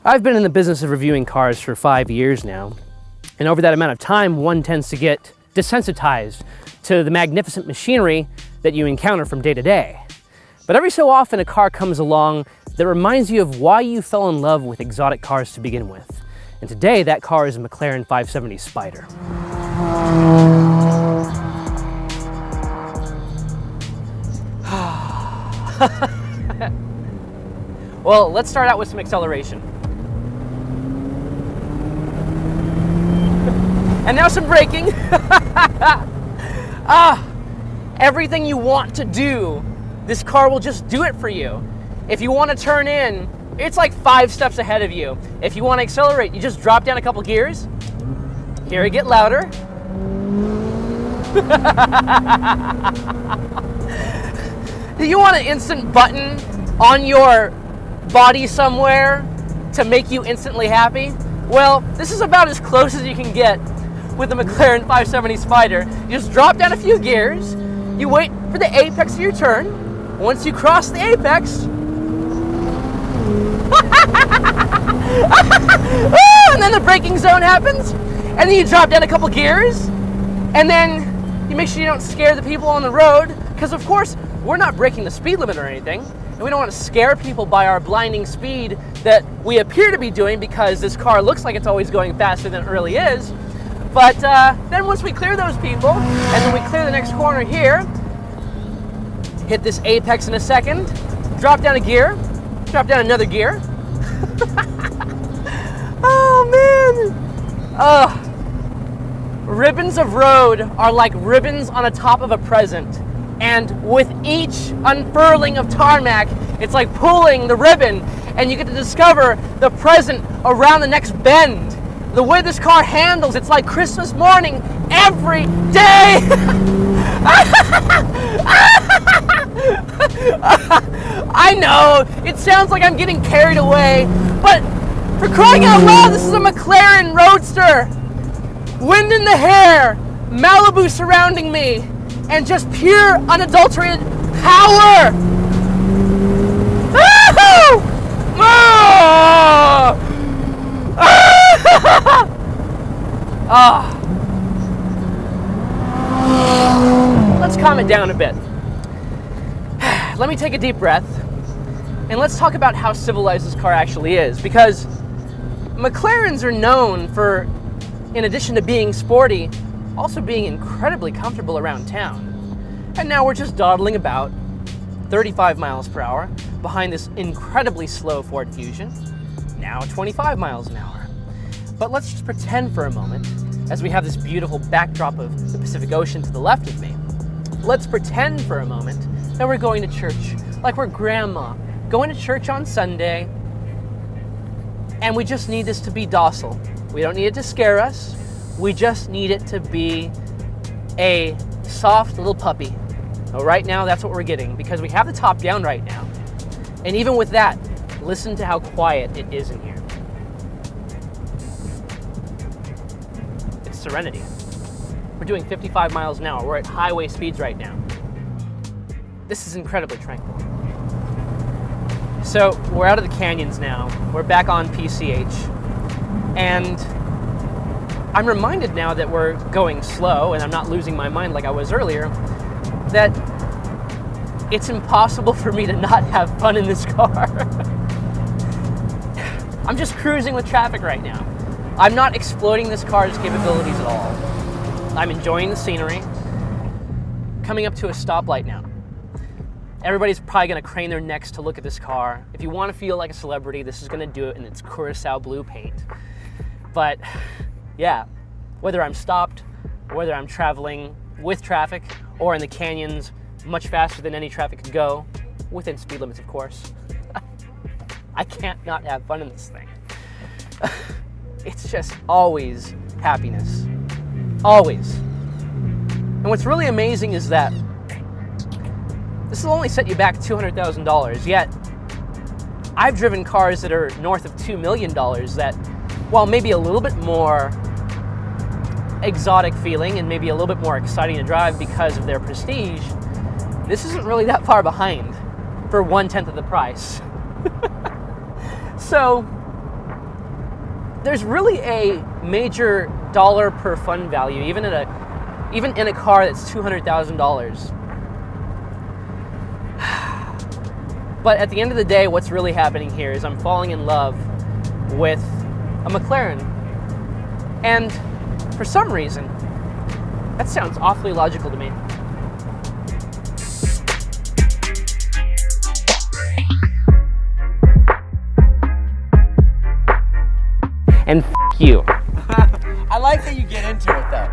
I've been in the business of reviewing cars for 5 years now, and over that amount of time, one tends to get desensitized to the magnificent machinery that you encounter from day to day. But every so often a car comes along that reminds you of why you fell in love with exotic cars to begin with. And today that car is a McLaren 570 Spider. Well, let's start out with some acceleration. And now some braking. Everything you want to do, this car will just do it for you. If you want to turn in, it's like 5 steps ahead of you. If you want to accelerate, you just drop down a couple gears. Hear it get louder. Do you want an instant button on your body somewhere to make you instantly happy? Well, this is about as close as you can get with the McLaren 570 Spider. You just drop down a few gears, you wait for the apex of your turn. Once you cross the apex, and then the braking zone happens, and then you drop down a couple gears, and then you make sure you don't scare the people on the road, because of course, we're not breaking the speed limit or anything, and we don't want to scare people by our blinding speed that we appear to be doing because this car looks like it's always going faster than it really is. But then once we clear those people, and then we clear the next corner here, hit this apex in a second, drop down a gear, drop down another gear. Oh man! Ribbons of road are like ribbons on the top of a present. And with each unfurling of tarmac, it's like pulling the ribbon, and you get to discover the present around the next bend. The way this car handles, it's like Christmas morning every day. I know, it sounds like I'm getting carried away, but for crying out loud, this is a McLaren Roadster. Wind in the hair, Malibu surrounding me, and just pure unadulterated power. Let's calm it down a bit. Let me take a deep breath, and let's talk about how civilized this car actually is, because McLarens are known for, in addition to being sporty, also being incredibly comfortable around town. And now we're just dawdling about 35 miles per hour behind this incredibly slow Ford Fusion, now 25 miles an hour. But let's just pretend for a moment, as we have this beautiful backdrop of the Pacific Ocean to the left of me, let's pretend for a moment that we're going to church, like we're grandma, going to church on Sunday, and we just need this to be docile. We don't need it to scare us. We just need it to be a soft little puppy. Well, right now, that's what we're getting, because we have the top down right now. And even with that, listen to how quiet it is in here. It's serenity. We're doing 55 miles an hour. We're at highway speeds right now. This is incredibly tranquil. So we're out of the canyons now. We're back on PCH. And I'm reminded now that we're going slow, and I'm not losing my mind like I was earlier, that it's impossible for me to not have fun in this car. I'm just cruising with traffic right now. I'm not exploiting this car's capabilities at all. I'm enjoying the scenery. Coming up to a stoplight now. Everybody's probably gonna crane their necks to look at this car. If you wanna feel like a celebrity, this is gonna do it in its Curacao blue paint. But yeah, whether I'm stopped, or whether I'm traveling with traffic, or in the canyons much faster than any traffic could go, within speed limits of course, I can't not have fun in this thing. It's just always happiness, always. And what's really amazing is that this will only set you back $200,000, yet I've driven cars that are north of $2 million that, while maybe a little bit more exotic feeling and maybe a little bit more exciting to drive because of their prestige, this isn't really that far behind for 1/10 of the price. So there's really a major dollar per fund value, even in a car that's $200,000. But at the end of the day, what's really happening here is I'm falling in love with a McLaren. And for some reason, that sounds awfully logical to me. And f*** you. I like that you get into it though.